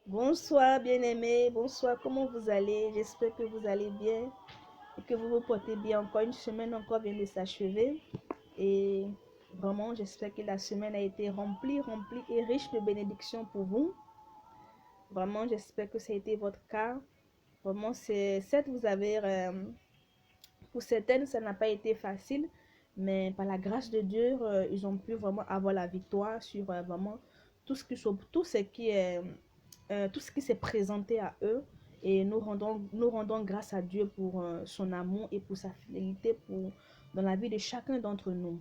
Bonsoir bien-aimés, bonsoir, comment vous allez? J'espère que vous allez bien et que vous vous portez bien. Encore une semaine encore vient de s'achever et vraiment j'espère que la semaine a été remplie et riche de bénédictions pour vous. Vraiment j'espère que ça a été votre cas. Vraiment c'est certes vous avez pour certaines ça n'a pas été facile, mais par la grâce de Dieu ils ont pu vraiment avoir la victoire sur vraiment tout ce qui s'est présenté à eux, et nous rendons grâce à Dieu pour son amour et pour sa fidélité dans la vie de chacun d'entre nous.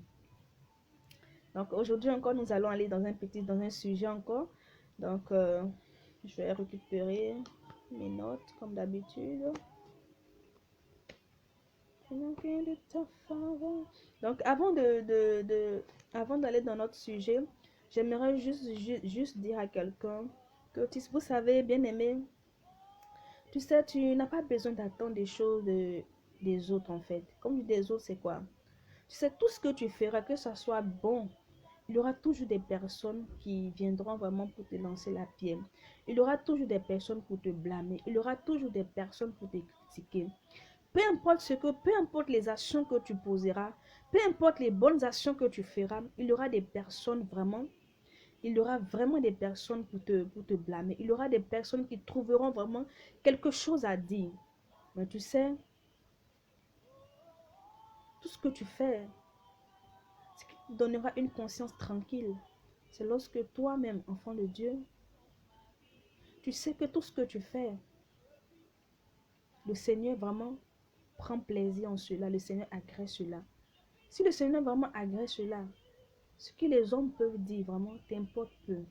Donc aujourd'hui encore, nous allons aller dans un sujet encore. Donc je vais récupérer mes notes comme d'habitude. Donc avant d'aller dans notre sujet, j'aimerais juste dire à quelqu'un que vous savez, bien aimé, tu sais, tu n'as pas besoin d'attendre des choses des autres en fait. Comme des autres, c'est quoi? Tu sais, tout ce que tu feras, que ça soit bon, il y aura toujours des personnes qui viendront vraiment pour te lancer la pierre. Il y aura toujours des personnes pour te blâmer. Il y aura toujours des personnes pour te critiquer. Peu importe les actions que tu poseras, peu importe les bonnes actions que tu feras, il y aura vraiment des personnes pour te blâmer. Il y aura des personnes qui trouveront vraiment quelque chose à dire. Mais tu sais, tout ce que tu fais, ce qui te donnera une conscience tranquille, c'est lorsque toi-même, enfant de Dieu, tu sais que tout ce que tu fais, le Seigneur vraiment prend plaisir en cela, le Seigneur agrée cela. Si le Seigneur vraiment agrée cela, ce que les hommes peuvent dire vraiment t'importe peu.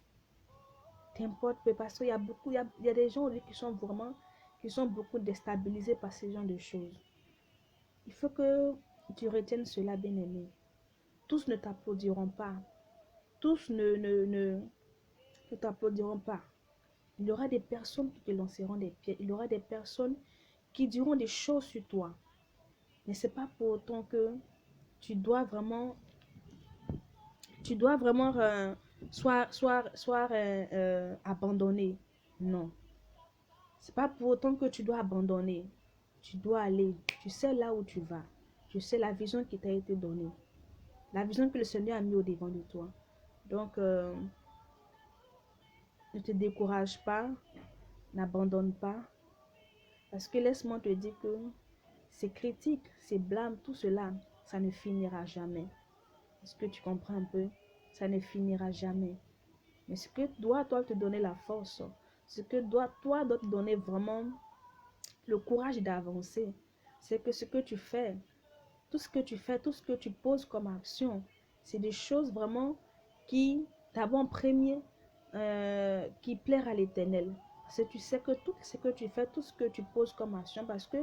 T'importe peu parce qu'il y a beaucoup, il y a des gens qui sont beaucoup déstabilisés par ce genre de choses. Il faut que tu retiennes cela, bien-aimé. Tous ne t'applaudiront pas. Tous ne t'applaudiront pas. Il y aura des personnes qui te lanceront des pieds. Il y aura des personnes qui diront des choses sur toi. Mais c'est pas pour autant que tu dois vraiment, tu dois vraiment abandonner. Non. C'est pas pour autant que tu dois abandonner. Tu dois aller. Tu sais là où tu vas. Tu sais la vision qui t'a été donnée. La vision que le Seigneur a mis au devant de toi. Donc, ne te décourage pas. N'abandonne pas. Parce que laisse-moi te dire que ces critiques, ces blâmes, tout cela, ça ne finira jamais. Est-ce que tu comprends un peu? Ça ne finira jamais. Mais ce que doit toi te donner la force, ce que doit te donner vraiment le courage d'avancer, c'est que ce que tu fais, tout ce que tu fais, tout ce que tu poses comme action, c'est des choses vraiment qui, d'abord en premier, qui plaire à l'Éternel. Parce que tu sais que tout ce que tu fais, tout ce que tu poses comme action, parce que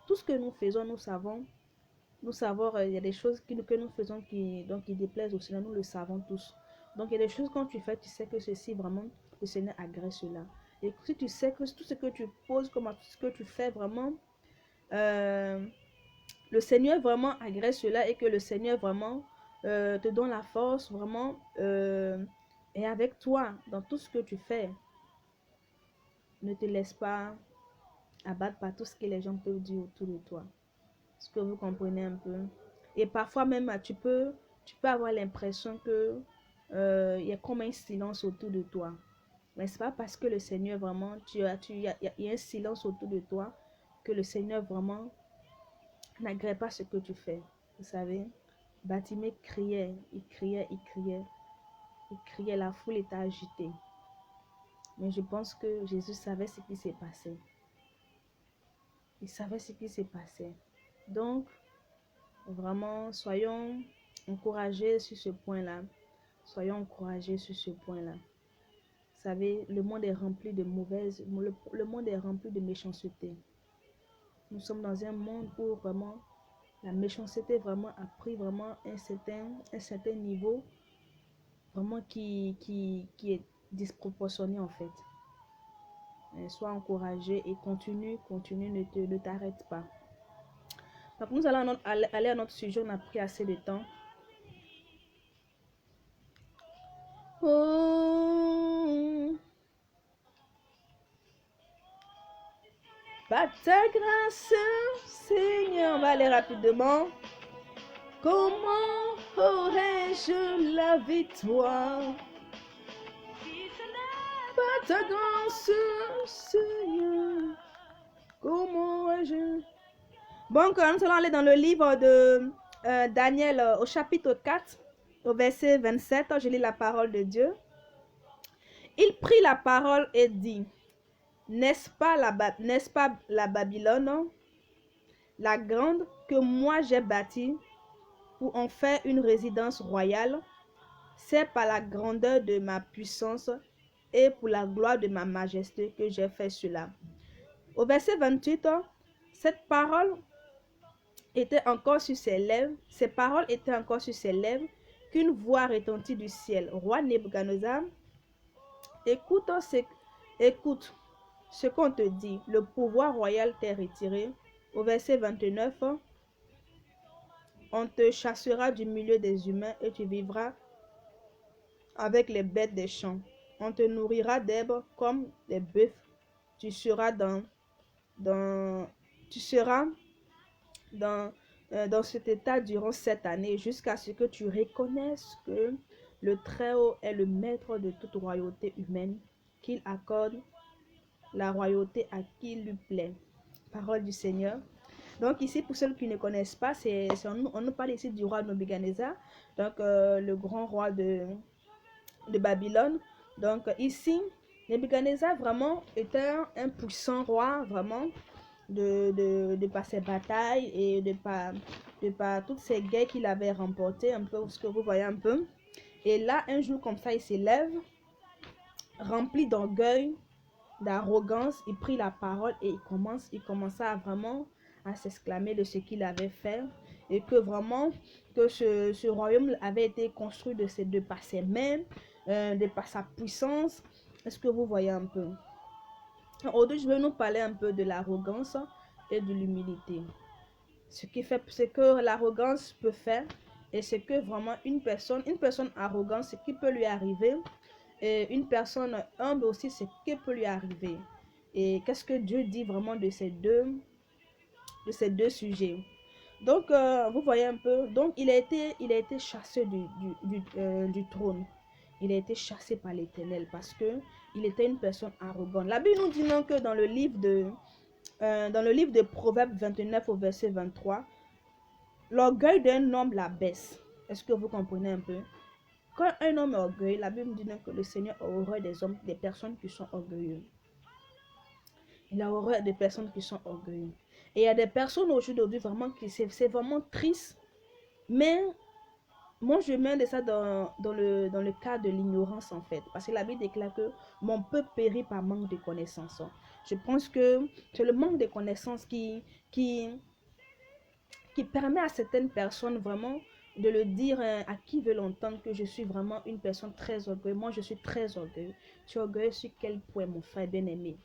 tout ce que nous faisons, nous savons, il y a des choses que nous faisons qui déplaisent au Seigneur, nous le savons tous. Donc il y a des choses quand tu fais, tu sais que ceci vraiment, le Seigneur agrée cela. Et si tu sais que tout ce que tu poses comme tout ce que tu fais vraiment, euh, le Seigneur vraiment agrée cela, et que le Seigneur vraiment te donne la force, vraiment, et avec toi dans tout ce que tu fais. Ne te laisse pas abattre par tout ce que les gens peuvent dire autour de toi. Est-ce que vous comprenez un peu? Et parfois même, tu peux avoir l'impression que il y a comme un silence autour de toi. Mais c'est pas parce que le Seigneur vraiment, il y a un silence autour de toi que le Seigneur vraiment n'agrée pas ce que tu fais. Vous savez, Bartimée criait, il criait, il criait, il criait, la foule était agitée. Mais je pense que Jésus savait ce qui s'est passé. Il savait ce qui s'est passé. Donc, vraiment, soyons encouragés sur ce point-là. Soyons encouragés sur ce point-là. Vous savez, le monde est rempli de le monde est rempli de méchanceté. Nous sommes dans un monde où vraiment la méchanceté vraiment a pris vraiment un certain niveau vraiment qui est disproportionné en fait. Sois encouragé et continue, ne t'arrête pas. Donc nous allons aller à notre sujet, on a pris assez de temps. Oh. Par ta grâce, Seigneur, on va aller rapidement. Comment aurais-je la victoire? Par ta grâce, Seigneur, comment aurais-je... Bon, nous allons aller dans le livre de Daniel au chapitre 4, au verset 27. Je lis la parole de Dieu. Il prit la parole et dit, n'est-ce pas la Babylone, la grande, que moi j'ai bâtie pour en faire une résidence royale? C'est par la grandeur de ma puissance et pour la gloire de ma majesté que j'ai fait cela. Au verset 28, cette parole était encore sur ses lèvres, ces paroles étaient encore sur ses lèvres, qu'une voix retentit du ciel. Roi Nebuchadnezzar, écoute ce qu'on te dit. Le pouvoir royal t'est retiré. Au verset 29, on te chassera du milieu des humains et tu vivras avec les bêtes des champs. On te nourrira d'herbes comme des bœufs. Tu seras dans cet état durant 7 années jusqu'à ce que tu reconnaisses que le Très-Haut est le maître de toute royauté humaine, qu'il accorde la royauté à qui lui plaît. Parole du Seigneur. Donc ici, pour ceux qui ne connaissent pas, on nous parle ici du roi Nebuchadnezzar, donc le grand roi de Babylone. Donc ici, Nebuchadnezzar vraiment était un puissant roi, vraiment, de par ses batailles et de par toutes ces guerres qu'il avait remportées, un peu ce que vous voyez un peu. Et là, un jour comme ça, il s'élève, rempli d'orgueil, d'arrogance, il prit la parole et il commença vraiment à s'exclamer de ce qu'il avait fait et que vraiment que ce royaume avait été construit de par ses mains, de par sa puissance. Est-ce que vous voyez un peu? Aujourd'hui, je vais nous parler un peu de l'arrogance et de l'humilité. Ce que l'arrogance peut faire et ce que vraiment une personne arrogante, ce qui peut lui arriver, et une personne humble aussi, ce qui peut lui arriver. Et qu'est-ce que Dieu dit vraiment de ces deux sujets? Donc, vous voyez un peu, donc il a été chassé du trône. Il a été chassé par l'Éternel parce que il était une personne arrogante. La Bible nous dit non que dans le livre de Proverbes 29 au verset 23, l'orgueil d'un homme la baisse. Est-ce que vous comprenez un peu? Quand un homme est orgueilleux, la Bible dit non que le Seigneur a horreur des personnes qui sont orgueilleuses. Il a horreur des personnes qui sont orgueilleuses. Et il y a des personnes aujourd'hui vraiment qui c'est vraiment triste. Mais moi, je mets de ça dans le cas de l'ignorance, en fait. Parce que la Bible déclare que mon peuple périt par manque de connaissances. Je pense que c'est le manque de connaissances qui permet à certaines personnes vraiment de le dire à qui veut l'entendre que je suis vraiment une personne très orgueilleuse. Moi, je suis très orgueilleuse. Tu es orgueilleeux sur quel point, mon frère bien-aimé?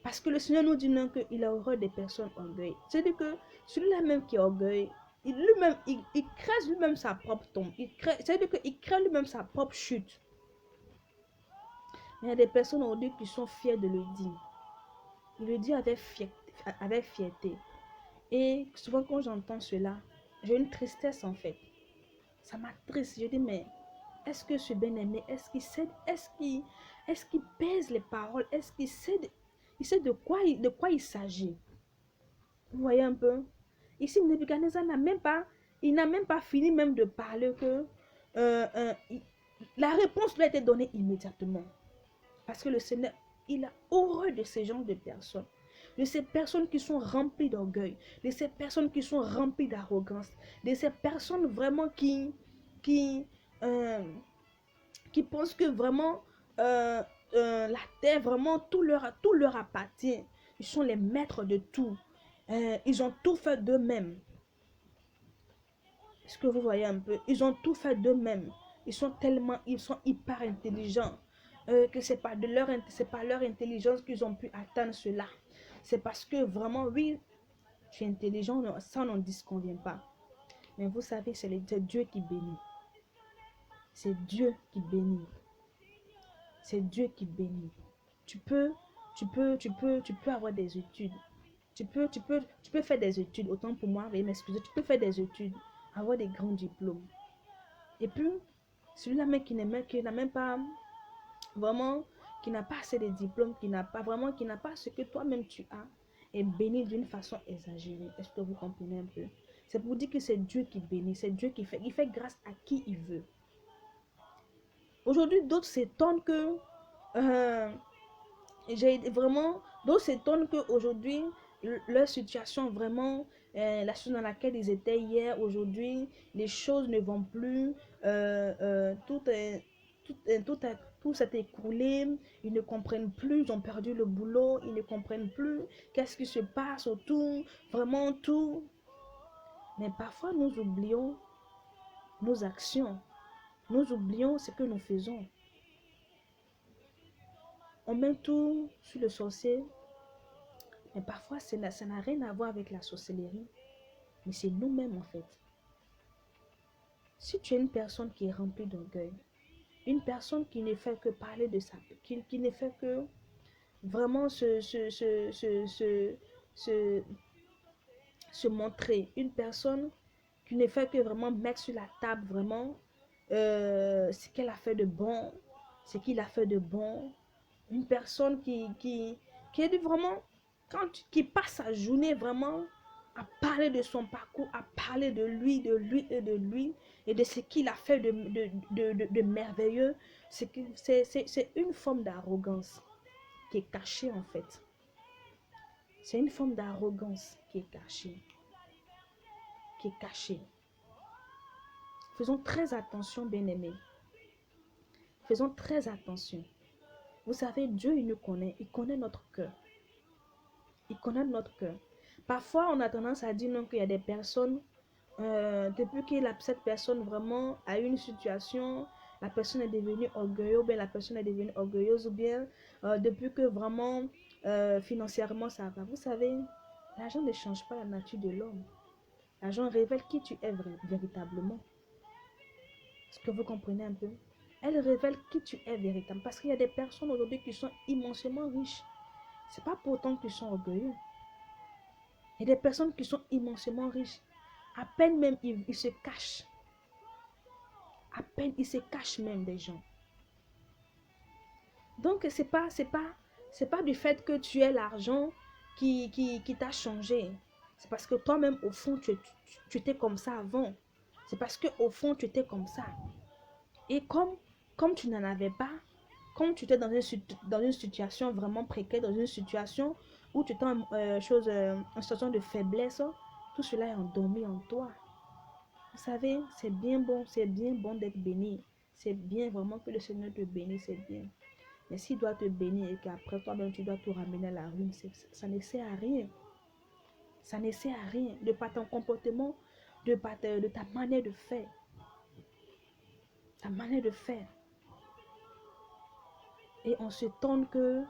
Parce que le Seigneur nous dit non qu'il a horreur des personnes orgueilleuses. C'est-à-dire que celui-là même qui est orgueilleux, il crée lui-même sa propre tombe. C'est-à-dire qu'il crée lui-même sa propre chute. Il y a des personnes aujourd'hui qui sont fières de le dire. Il le dit avec fierté. Et souvent quand j'entends cela, j'ai une tristesse en fait. Ça m'attriste. Je dis mais est-ce que ce bien-aimé, est-ce qu'il pèse les paroles? Est-ce qu'il sait de quoi il s'agit? Vous voyez un peu? Ici, Nebuchadnezzar n'a même pas fini même de parler que la réponse lui a été donnée immédiatement. Parce que le Seigneur, il a horreur de ces genres de personnes. De ces personnes qui sont remplies d'orgueil. De ces personnes qui sont remplies d'arrogance. De ces personnes vraiment qui pensent que vraiment la terre, vraiment tout leur appartient. Ils sont les maîtres de tout. Ils ont tout fait d'eux-mêmes. Est-ce que vous voyez un peu? Ils ont tout fait d'eux-mêmes. Ils sont hyper intelligents. Que c'est pas leur intelligence qu'ils ont pu atteindre cela. C'est parce que vraiment, oui, tu es intelligent, ça n'en disconvient pas. Mais vous savez, c'est Dieu qui bénit. C'est Dieu qui bénit. C'est Dieu qui bénit. Tu peux tu peux avoir des études. Tu peux faire des études, autant pour moi, veuillez m'excuser, tu peux faire des études, avoir des grands diplômes. Et puis, celui-là même qui n'a même pas vraiment, qui n'a pas assez de diplômes, qui n'a pas ce que toi-même tu as, est béni d'une façon exagérée. Est-ce que vous comprenez un peu? C'est pour dire que c'est Dieu qui bénit, c'est Dieu qui fait. Il fait grâce à qui il veut. Aujourd'hui, d'autres s'étonnent que euh, d'autres s'étonnent qu'aujourd'hui, leur situation vraiment, la situation dans laquelle ils étaient hier, aujourd'hui, les choses ne vont plus, tout s'est écroulé, ils ne comprennent plus, ils ont perdu le boulot, ils ne comprennent plus qu'est-ce qui se passe autour, vraiment tout. Mais parfois, nous oublions nos actions, nous oublions ce que nous faisons. On met tout sur le sorcier. Mais parfois, ça n'a rien à voir avec la sorcellerie. Mais c'est nous-mêmes, en fait. Si tu es une personne qui est remplie d'orgueil, une personne qui ne fait que parler de ça, qui ne fait que vraiment se montrer, une personne qui ne fait que vraiment mettre sur la table vraiment ce qu'elle a fait de bon, ce qu'il a fait de bon, une personne qui est vraiment, qui passe sa journée vraiment à parler de son parcours, à parler de lui et de lui, et de ce qu'il a fait de merveilleux, c'est une forme d'arrogance qui est cachée en fait. C'est une forme d'arrogance qui est cachée. Qui est cachée. Faisons très attention, bien-aimés. Faisons très attention. Vous savez, Dieu, il nous connaît. Il connaît notre cœur. Il connaît notre cœur. Parfois, on a tendance à dire non, qu'il y a des personnes, depuis que cette personne vraiment a eu une situation, la personne est devenue orgueilleuse, ou bien la personne est devenue orgueilleuse, ou bien depuis que vraiment financièrement ça va. Vous savez, l'argent ne change pas la nature de l'homme. L'argent révèle qui tu es véritablement. Est-ce que vous comprenez un peu? Elle révèle qui tu es véritablement. Parce qu'il y a des personnes aujourd'hui qui sont immensément riches. C'est pas pour autant qu'ils sont orgueilleux. Il y a des personnes qui sont immensément riches. À peine même, ils se cachent. À peine, ils se cachent même des gens. Donc, c'est pas du fait que tu aies l'argent qui t'a changé. C'est parce que toi-même, au fond, tu étais comme ça avant. C'est parce que au fond, tu étais comme ça. Et comme tu n'en avais pas, comme tu étais dans une situation vraiment précaire, dans une situation où tu étais en situation de faiblesse, tout cela est endormi en toi. Vous savez, c'est bien bon d'être béni. C'est bien vraiment que le Seigneur te bénisse, c'est bien. Mais s'il doit te bénir et qu'après toi-même tu dois tout ramener à la ruine, ça ne sert à rien. Ça ne sert à rien de par ton comportement, de ta manière de faire. Ta manière de faire. Et on se tourne que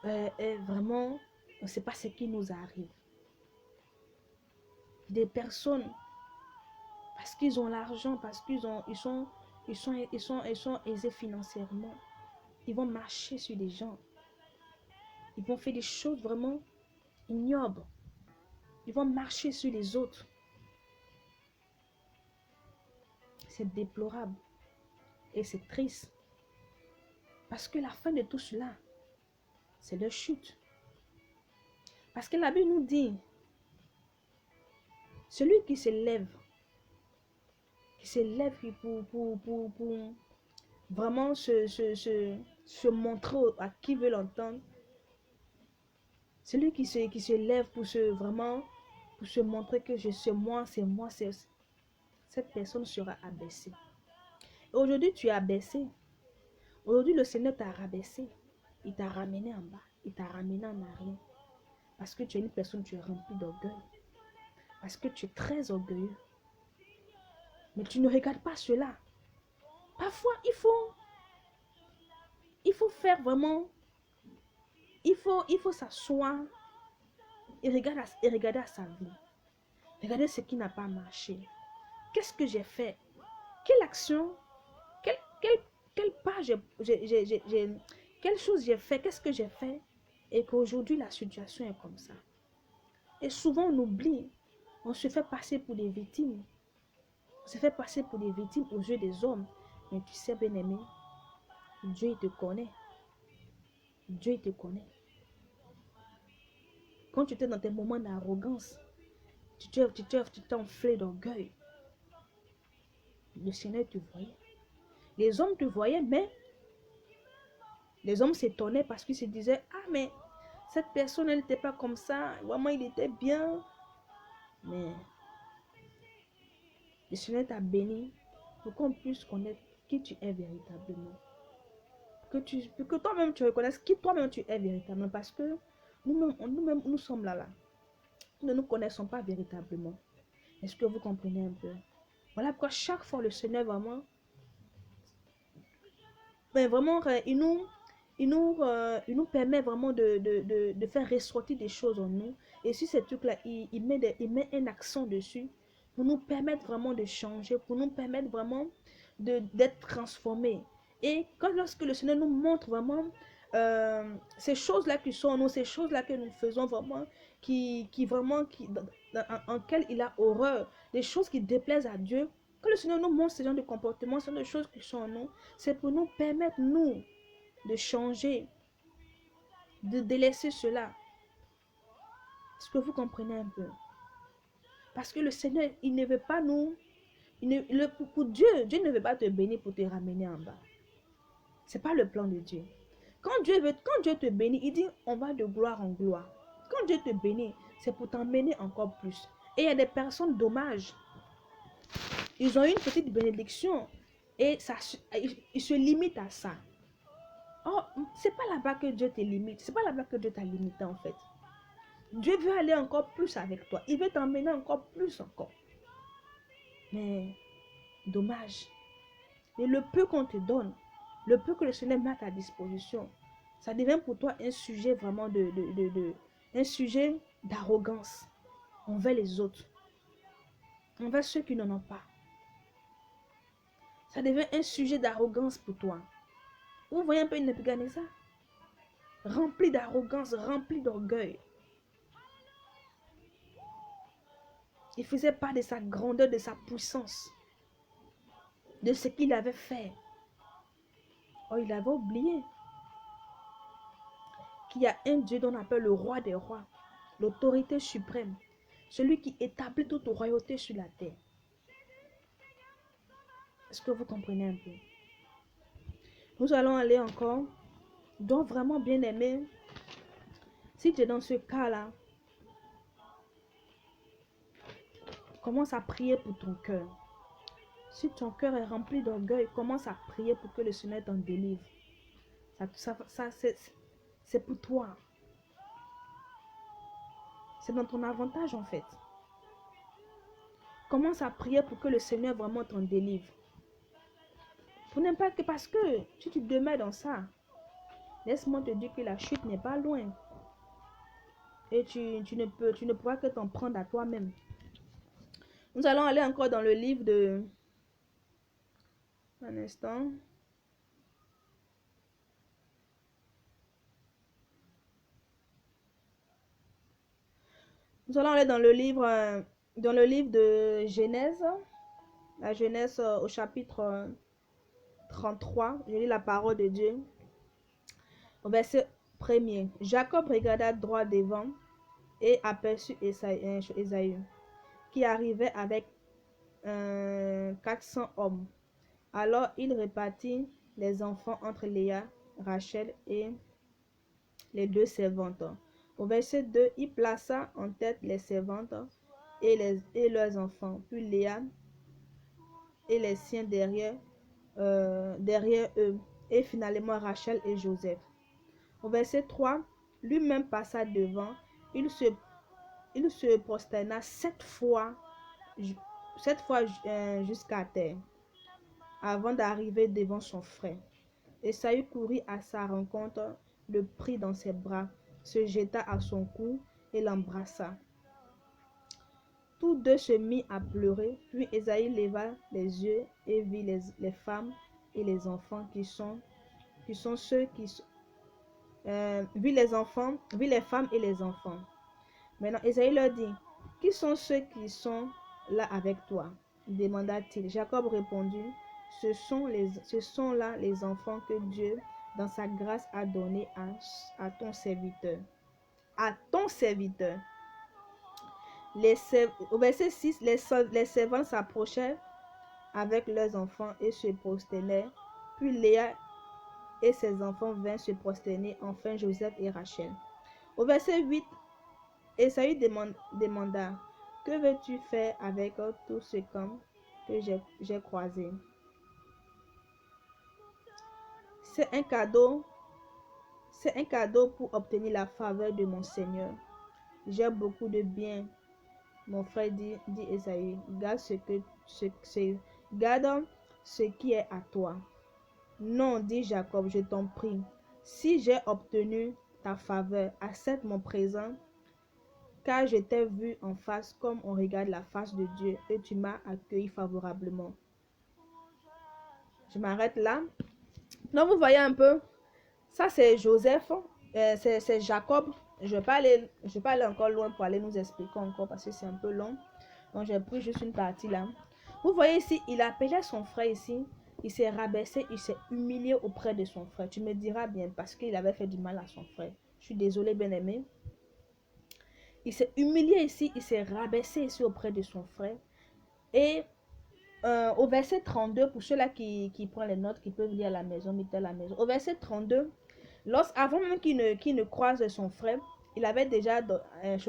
vraiment, on ne sait pas ce qui nous arrive. Des personnes, parce qu'ils ont l'argent, parce qu'ils sont aisés financièrement, ils vont marcher sur des gens. Ils vont faire des choses vraiment ignobles. Ils vont marcher sur les autres. C'est déplorable. Et c'est triste. Parce que la fin de tout cela, c'est leur chute. Parce que la Bible nous dit, celui qui se lève pour vraiment se montrer à qui veut l'entendre, celui qui se lève pour se montrer que c'est moi, cette personne sera abaissée. Aujourd'hui, tu es abaissé. Aujourd'hui, le Seigneur t'a rabaissé. Il t'a ramené en bas. Il t'a ramené en arrière. Parce que tu es une personne, tu es remplie d'orgueil. Parce que tu es très orgueilleux. Mais tu ne regardes pas cela. Parfois, il faut faire vraiment, il faut s'asseoir et regarder à sa vie. Regarder ce qui n'a pas marché. Qu'est-ce que j'ai fait? Quelle action? Quelle pas quelle chose j'ai fait? Qu'est-ce que j'ai fait et qu'aujourd'hui la situation est comme ça. Et souvent on oublie, on se fait passer pour des victimes. On se fait passer pour des victimes aux yeux des hommes. Mais tu sais, bien-aimé, Dieu il te connaît. Dieu il te connaît. Quand tu étais dans tes moments d'arrogance, tu t'es enflé d'orgueil. Le Seigneur te voyait. Les hommes te voyaient, mais les hommes s'étonnaient parce qu'ils se disaient, ah mais cette personne, elle n'était pas comme ça. Vraiment, il était bien. Mais le Seigneur t'a béni pour qu'on puisse connaître qui tu es véritablement. Que toi-même tu reconnaisses qui toi-même tu es véritablement. Parce que nous-mêmes, nous sommes là. Nous ne nous connaissons pas véritablement. Est-ce que vous comprenez un peu? Voilà pourquoi chaque fois le Seigneur vraiment, il nous permet vraiment de faire ressortir des choses en nous. Et si ces trucs-là, il met un accent dessus pour nous permettre vraiment de changer, pour nous permettre vraiment d'être transformés. Et lorsque le Seigneur nous montre vraiment ces choses-là qui sont en nous, ces choses-là que nous faisons vraiment, en quelles il a horreur, des choses qui déplaisent à Dieu, quand le Seigneur nous montre ce genre de comportements, ce genre de choses qui sont en nous, c'est pour nous permettre, nous, de changer, de délaisser cela. Est-ce que vous comprenez un peu? Parce que le Seigneur, il ne veut pas nous... pour Dieu, Dieu ne veut pas te bénir pour te ramener en bas. Ce n'est pas le plan de Dieu. Quand Dieu te bénit, il dit on va de gloire en gloire. Quand Dieu te bénit, c'est pour t'emmener encore plus. Et il y a des personnes dommages. Ils ont une petite bénédiction et ils se limitent à ça. Oh, c'est pas là-bas que Dieu te limite. C'est pas là-bas que Dieu t'a limité en fait. Dieu veut aller encore plus avec toi. Il veut t'emmener encore plus encore. Mais, dommage. Et le peu qu'on te donne, le peu que le Seigneur met à ta disposition, ça devient pour toi un sujet vraiment un sujet d'arrogance envers les autres, envers ceux qui n'en ont pas. Ça devient un sujet d'arrogance pour toi. Vous voyez un peu Nebuchadnezzar, rempli d'arrogance, rempli d'orgueil. Il faisait part de sa grandeur, de sa puissance, de ce qu'il avait fait. Oh, il avait oublié qu'il y a un Dieu dont on appelle le roi des rois, l'autorité suprême, celui qui établit toute royauté sur la terre. Est-ce que vous comprenez un peu? Nous allons aller encore. Donc vraiment bien aimé, si tu es dans ce cas-là, commence à prier pour ton cœur. Si ton cœur est rempli d'orgueil, commence à prier pour que le Seigneur t'en délivre. C'est pour toi. C'est dans ton avantage en fait. Commence à prier pour que le Seigneur vraiment t'en délivre. Pour n'importe que parce que si tu demeures dans ça, laisse-moi te dire que la chute n'est pas loin. Et tu ne pourras que t'en prendre à toi-même. Nous allons aller encore dans le livre de... Un instant. Nous allons aller dans le livre de Genèse. La Genèse au chapitre 33. Je lis la parole de Dieu. Au verset 1er. Jacob regarda droit devant et aperçut Ésaü qui arrivait avec 400 hommes. Alors il répartit les enfants entre Léa, Rachel et les deux servantes. Au verset 2, il plaça en tête les servantes et leurs enfants, puis Léa et les siens derrière eux, et finalement Rachel et Joseph. Au verset 3, lui-même passa devant, il se prosterna 7 fois jusqu'à terre, avant d'arriver devant son frère. Ésaü courut à sa rencontre, le prit dans ses bras, se jeta à son cou et l'embrassa. Tous deux se mirent à pleurer, puis Ésaü leva les yeux et vit les femmes et les enfants qui sont ceux vu les enfants, vu les femmes et les enfants. Maintenant, Ésaïe leur dit, qui sont ceux qui sont là avec toi? Demanda-t-il. Jacob répondit, ce sont là les enfants que Dieu, dans sa grâce, a donnés à ton serviteur. À ton serviteur. Au verset 6, les servants s'approchèrent avec leurs enfants et se prosternèrent. Puis Léa et ses enfants vinrent se prosterner, enfin Joseph et Rachel. Au verset 8, Esaü demanda, que veux-tu faire avec tout ce camp que j'ai croisé? C'est un cadeau pour obtenir la faveur de mon Seigneur. J'ai beaucoup de biens. Mon frère dit Esaü, garde ce qui est à toi. Non, dit Jacob, je t'en prie. Si j'ai obtenu ta faveur, accepte mon présent, car je t'ai vu en face comme on regarde la face de Dieu et tu m'as accueilli favorablement. Je m'arrête là. Donc vous voyez un peu, ça c'est Joseph, c'est Jacob. Je vais pas aller encore loin pour aller nous expliquer encore parce que c'est un peu long. Donc j'ai pris juste une partie là. Vous voyez ici, il appelait son frère ici. Il s'est rabaissé, il s'est humilié auprès de son frère. Tu me diras bien parce qu'il avait fait du mal à son frère. Je suis désolée, bien-aimé. Il s'est humilié ici, il s'est rabaissé ici auprès de son frère. Et au verset 32, pour ceux-là qui prennent les notes, qui peuvent lire à la maison, mettez à la maison. Au verset 32, avant même qu'il ne croise son frère, il avait déjà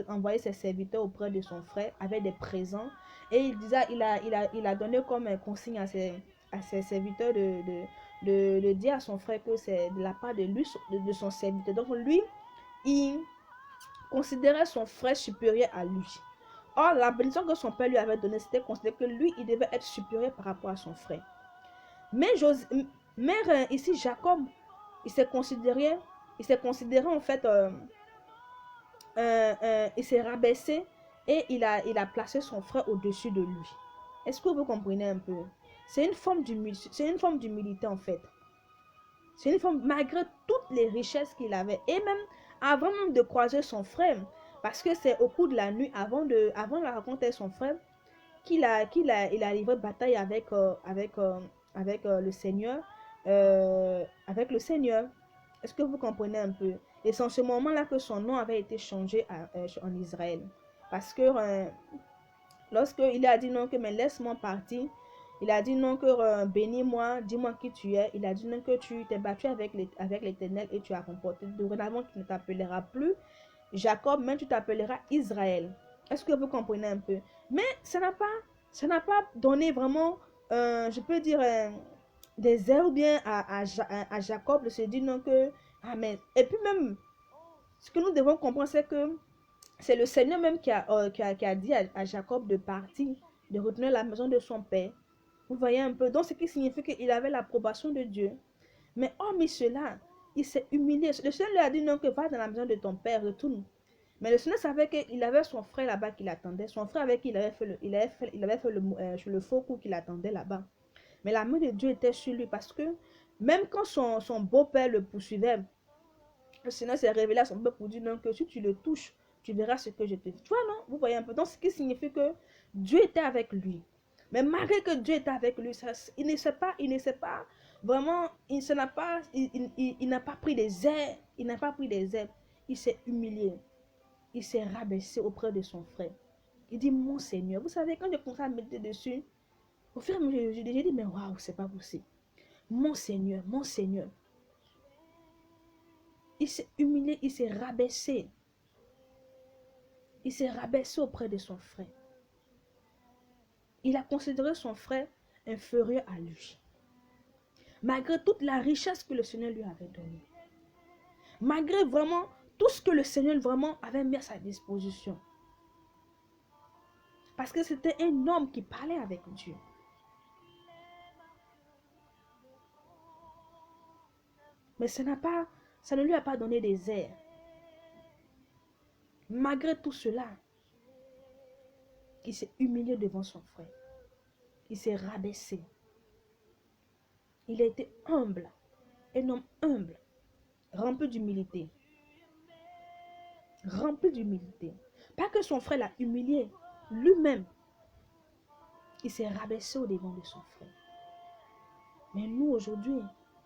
envoyé ses serviteurs auprès de son frère avec des présents. Et il a donné comme un consigne à ses serviteurs de dire à son frère que c'est de la part de lui, de son serviteur. Donc lui, il considérait son frère supérieur à lui. Or, la bénédiction que son père lui avait donnée, c'était considéré que lui, il devait être supérieur par rapport à son frère. Mais ici, Jacob, il s'est considéré en fait, il s'est rabaissé et il a placé son frère au-dessus de lui. Est-ce que vous comprenez un peu? C'est une forme d'humilité en fait. C'est une forme, malgré toutes les richesses qu'il avait, et même avant même de croiser son frère, parce que c'est au cours de la nuit, avant de rencontrer son frère, il a livré bataille avec le Seigneur, avec le Seigneur. Est-ce que vous comprenez un peu? Et c'est en ce moment-là que son nom avait été changé en Israël. Parce que lorsqu'il a dit non, que mais laisse-moi partir, il a dit non, que bénis-moi, dis-moi qui tu es. Il a dit non, que tu t'es battu avec l'Éternel et tu as remporté. Dorénavant, tu ne t'appelleras plus Jacob, mais tu t'appelleras Israël. Est-ce que vous comprenez un peu? Mais ça n'a pas donné vraiment, je peux dire, des airs ou bien à Jacob de se dire non que, amen. Et puis même, ce que nous devons comprendre, c'est que c'est le Seigneur même qui a dit à Jacob de partir, de retourner à la maison de son père. Vous voyez un peu. Donc, ce qui signifie qu'il avait l'approbation de Dieu. Mais hormis cela, il s'est humilié. Le Seigneur lui a dit non, que va dans la maison de ton père, retourne. Mais le Seigneur savait qu'il avait son frère là-bas qui l'attendait. Son frère avec qui il avait fait le faux coup qu'il attendait là-bas. Mais la main de Dieu était sur lui parce que même quand son beau-père le poursuivait, le Seigneur s'est révélé à son peuple pour dire non, que si tu le touches, tu verras ce que je te fais. Tu vois, non? Vous voyez un peu. Donc, ce qui signifie que Dieu était avec lui. Mais malgré que Dieu était avec lui, il ne sait pas vraiment, il n'a pas pris des airs. Il n'a pas pris des airs. Il s'est humilié. Il s'est rabaissé auprès de son frère. Il dit, mon Seigneur. Vous savez, quand je commence à méditer dessus, au fur et à mesure, j'ai dit, mais waouh, c'est pas possible. Mon Seigneur, mon Seigneur. Il s'est humilié, il s'est rabaissé. Il s'est rabaissé auprès de son frère. Il a considéré son frère inférieur à lui. Malgré toute la richesse que le Seigneur lui avait donnée. Malgré vraiment tout ce que le Seigneur vraiment avait mis à sa disposition. Parce que c'était un homme qui parlait avec Dieu. Mais ça ne lui a pas donné des airs. Malgré tout cela, il s'est humilié devant son frère. Il s'est rabaissé. Il a été humble. Un homme humble. rempli d'humilité. Rempli d'humilité. Pas que son frère l'a humilié. Lui-même, il s'est rabaissé au devant de son frère. Mais nous, aujourd'hui,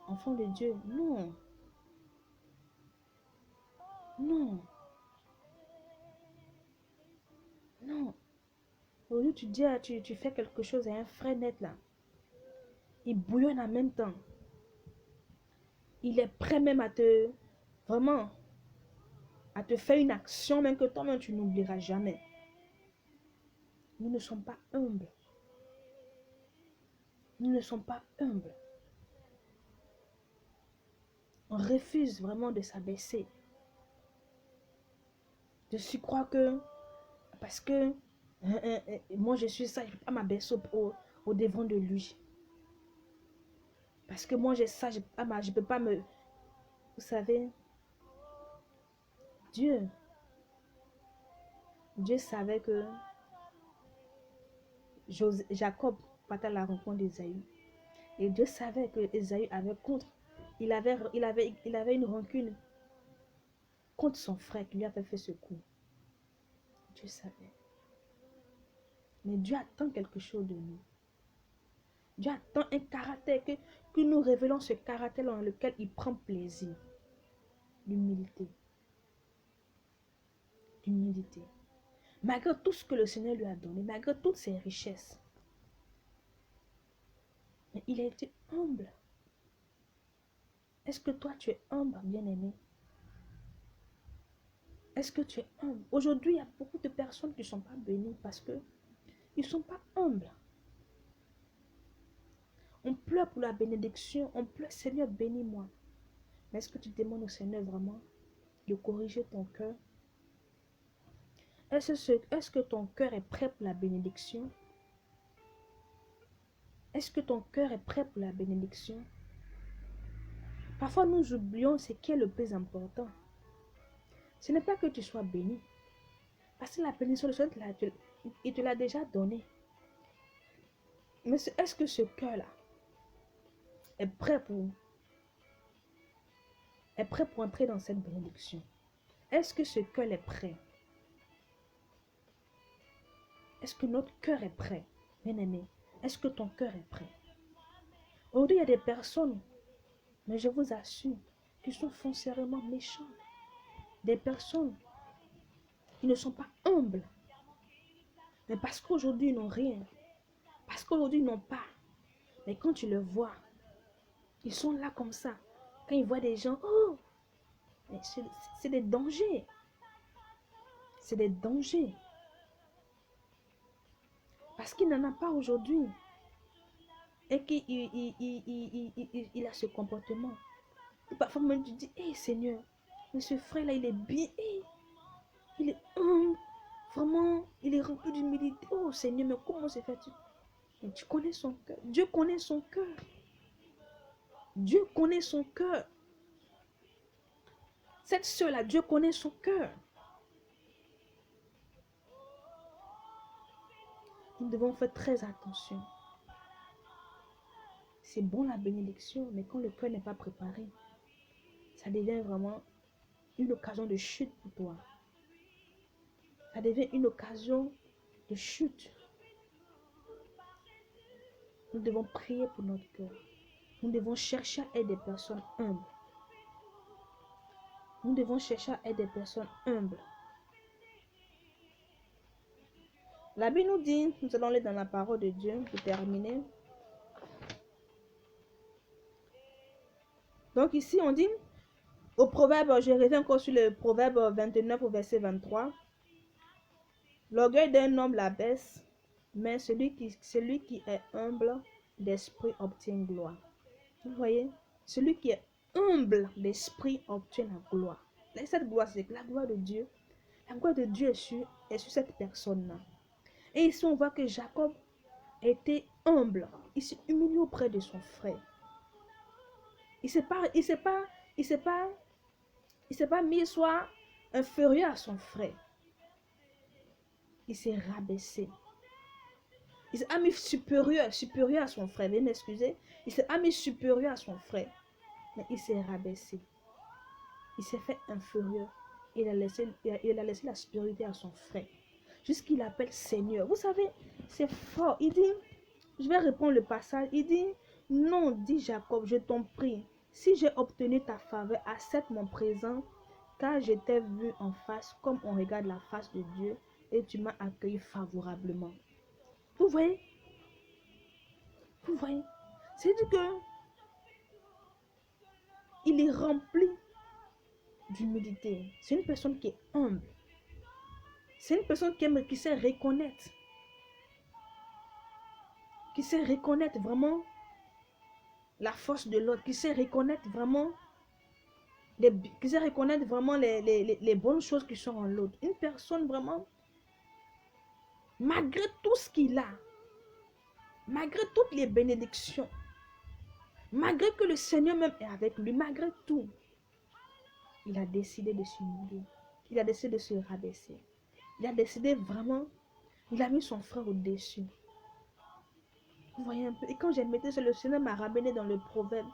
enfants de Dieu, non. Non. Non. Aujourd'hui, tu dis, tu fais quelque chose à un frère net là. Il bouillonne en même temps. Il est prêt même à te, vraiment, à te faire une action même que toi-même tu n'oublieras jamais. Nous ne sommes pas humbles. Nous ne sommes pas humbles. On refuse vraiment de s'abaisser. De se croire que, parce que moi je suis ça, je ne peux pas m'abaisser au devant de lui. Parce que moi j'ai ça, je ne peux pas me... Vous savez, Dieu savait que Jacob partait à la rencontre d'Ésaü. Et Dieu savait que Ésaü avait contre. Il avait une rancune contre son frère qui lui avait fait ce coup. Dieu savait. Mais Dieu attend quelque chose de nous. Dieu attend un caractère, que nous révélons ce caractère dans lequel il prend plaisir. L'humilité. L'humilité. Malgré tout ce que le Seigneur lui a donné, malgré toutes ses richesses. Mais il a été humble. Est-ce que toi tu es humble, bien-aimé? Est-ce que tu es humble? Aujourd'hui, il y a beaucoup de personnes qui ne sont pas bénies parce qu'ils ne sont pas humbles. On pleure pour la bénédiction, on pleure, Seigneur, bénis-moi. Mais est-ce que tu demandes au Seigneur vraiment de corriger ton cœur? Est-ce que ton cœur est prêt pour la bénédiction? Est-ce que ton cœur est prêt pour la bénédiction? Parfois, nous oublions ce qui est le plus important. Ce n'est pas que tu sois béni. Parce que la bénédiction, il te l'a déjà donné. Mais est-ce que ce cœur-là est prêt pour entrer dans cette bénédiction? Est-ce que ce cœur est prêt? Est-ce que notre cœur est prêt, bien-aimé? Est-ce que ton cœur est prêt? Aujourd'hui, il y a des personnes, mais je vous assure, qui sont foncièrement méchantes. Des personnes qui ne sont pas humbles. Mais parce qu'aujourd'hui, ils n'ont rien. Parce qu'aujourd'hui, ils n'ont pas. Mais quand tu le vois, ils sont là comme ça. Quand ils voient des gens, oh, c'est des dangers. C'est des dangers. Parce qu'il n'en a pas aujourd'hui. Et qu'il a ce comportement. Et parfois, même tu dis, hé Seigneur, mais ce frère-là, il est bien. Il est humble. Vraiment, il est rempli d'humilité. Oh Seigneur, mais comment c'est fait? Mais tu connais son cœur. Dieu connaît son cœur. Dieu connaît son cœur. Cette soeur-là, Dieu connaît son cœur. Nous devons faire très attention. C'est bon la bénédiction, mais quand le cœur n'est pas préparé, ça devient vraiment une occasion de chute pour toi. Ça devient une occasion de chute. Nous devons prier pour notre cœur. Nous devons chercher à être des personnes humbles. Nous devons chercher à être des personnes humbles. La Bible nous dit, nous allons aller dans la parole de Dieu pour terminer. Donc ici on dit, au proverbe, je reviens encore sur le proverbe 29 au verset 23. L'orgueil d'un homme l'abaisse, mais celui qui est humble d'esprit obtient gloire. Vous voyez, celui qui est humble d'esprit obtient la gloire. Et cette gloire, c'est la gloire de Dieu. La gloire de Dieu est sur cette personne-là. Et ici, on voit que Jacob était humble. Il s'est humilié auprès de son frère. Il ne s'est pas mis soit inférieur à son frère. Il s'est rabaissé. Il s'est mis supérieur à son frère. Veuillez m'excuser. Il s'est mis supérieur à son frère. Mais il s'est rabaissé. il s'est fait inférieur. Il a laissé la supériorité à son frère. Jusqu'il appelle Seigneur. Vous savez, c'est fort. Il dit, je vais répondre le passage. Il dit, non, dit Jacob, je t'en prie. Si j'ai obtenu ta faveur, accepte mon présent, car je t'ai vu en face, comme on regarde la face de Dieu, et tu m'as accueilli favorablement. Vous voyez? Vous voyez? C'est-à-dire que il est rempli d'humilité. C'est une personne qui est humble. C'est une personne qui sait reconnaître. Qui sait reconnaître vraiment la force de l'autre. Qui sait reconnaître vraiment les bonnes choses qui sont en l'autre. Une personne vraiment, malgré tout ce qu'il a, malgré toutes les bénédictions, malgré que le Seigneur même est avec lui, malgré tout, il a décidé de s'humilier. Il a décidé de se rabaisser. Il a décidé vraiment, il a mis son frère au-dessus. Vous voyez un peu. Et quand j'ai médité sur le Seigneur m'a ramené dans le proverbe.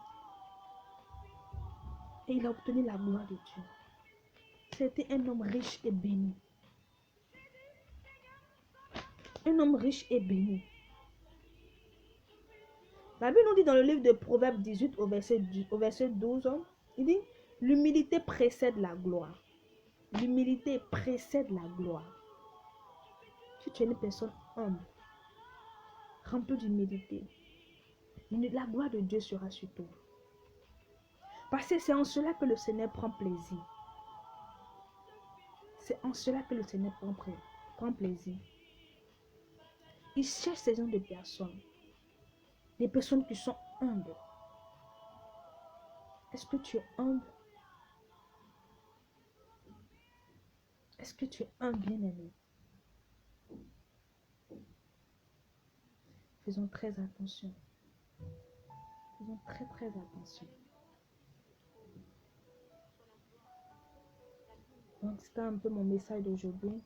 Et il a obtenu la gloire de Dieu. C'était un homme riche et béni. Un homme riche et béni. La Bible nous dit dans le livre de Proverbes 18 au verset 12, il dit, l'humilité précède la gloire. L'humilité précède la gloire. Si tu es une personne humble, remplie d'humilité, la gloire de Dieu sera sur toi. Parce que c'est en cela que le Seigneur prend plaisir. C'est en cela que le Seigneur prend plaisir. Il cherche ces gens de personnes. Des personnes qui sont humbles. Est-ce que tu es humble? Est-ce que tu es humble, bien-aimé? Faisons très attention. Faisons très très attention. Donc c'était un peu mon message d'aujourd'hui.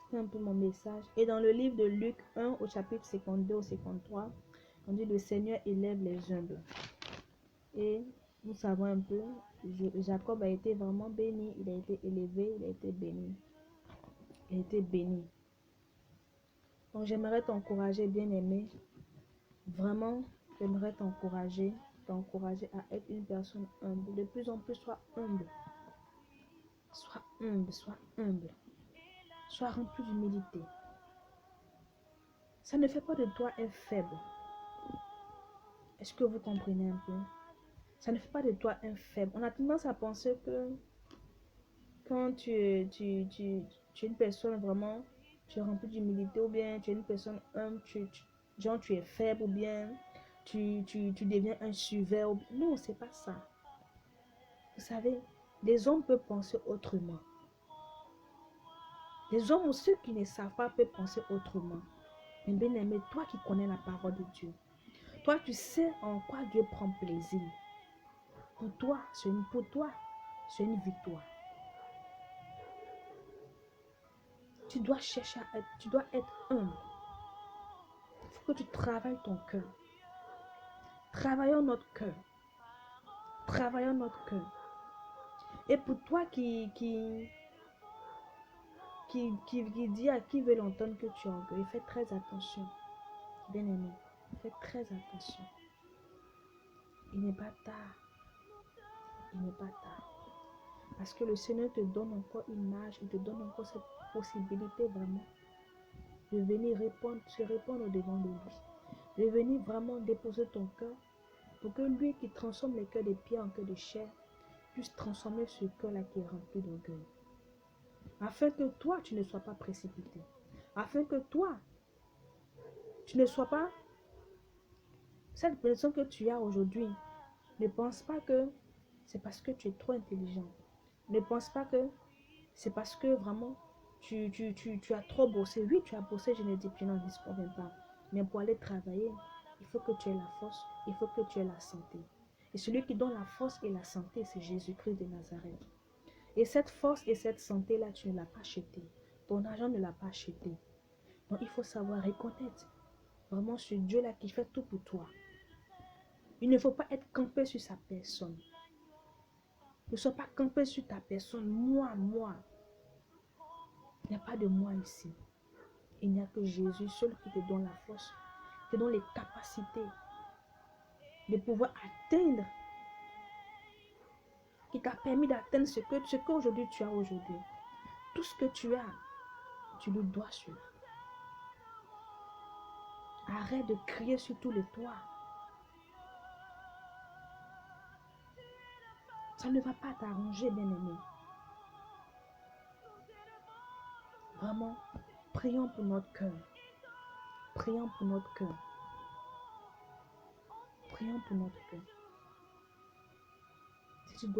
C'était un peu mon message. Et dans le livre de Luc 1 au chapitre 52 au 53, on dit le Seigneur élève les humbles. Et nous savons un peu, Jacob a été vraiment béni. Il a été élevé, il a été béni. Il a été béni. Donc j'aimerais t'encourager, bien-aimé. Vraiment, j'aimerais t'encourager à être une personne humble. De plus en plus, sois humble. Sois humble, sois humble. Sois rempli d'humilité. Ça ne fait pas de toi un faible. Est-ce que vous comprenez un peu? Ça ne fait pas de toi un faible. On a tendance à penser que quand tu es une personne vraiment, tu es rempli d'humilité, ou bien tu es une personne humble, genre tu es faible, ou bien tu deviens un suiveur. Non, c'est pas ça. Vous savez, les hommes peuvent penser autrement. Les hommes ou ceux qui ne savent pas peuvent penser autrement. Mais bien aimé, toi qui connais la parole de Dieu, toi tu sais en quoi Dieu prend plaisir. Pour toi, c'est une victoire. Tu dois être humble. Il faut que tu travailles ton cœur. Travaillons notre cœur. Travaillons notre cœur. Et pour toi qui dit à qui veut l'entendre que tu es orgueilleux, fais très attention. Bien aimé, fais très attention. Il n'est pas tard. Il n'est pas tard. Parce que le Seigneur te donne encore une marge, il te donne encore cette possibilité vraiment de venir se répondre au devant de lui. De venir vraiment déposer ton cœur pour que lui qui transforme les cœurs des pierres en cœur de chair puisse transformer ce cœur-là qui est rempli d'orgueil. Afin que toi, tu ne sois pas précipité. Afin que toi, tu ne sois pas cette personne que tu as aujourd'hui. Ne pense pas que c'est parce que tu es trop intelligent. Ne pense pas que c'est parce que vraiment tu as trop bossé. Oui, tu as bossé, je ne disconviens pas. Mais pour aller travailler, il faut que tu aies la force, il faut que tu aies la santé. Et celui qui donne la force et la santé, c'est Jésus-Christ de Nazareth. Et cette force et cette santé-là, tu ne l'as pas achetée. Ton argent ne l'a pas acheté. Donc il faut savoir reconnaître vraiment ce Dieu-là qui fait tout pour toi. Il ne faut pas être campé sur sa personne. Ne sois pas campé sur ta personne. Moi, moi. Il n'y a pas de moi ici. Il n'y a que Jésus seul qui te donne la force, qui te donne les capacités de pouvoir atteindre, qui t'a permis d'atteindre ce qu'aujourd'hui tu as aujourd'hui. Tout ce que tu as, tu le dois sur. Arrête de crier sur tous les toits. Ça ne va pas t'arranger, bien-aimé. Vraiment, prions pour notre cœur. Prions pour notre cœur. Prions pour notre cœur. Si tu dois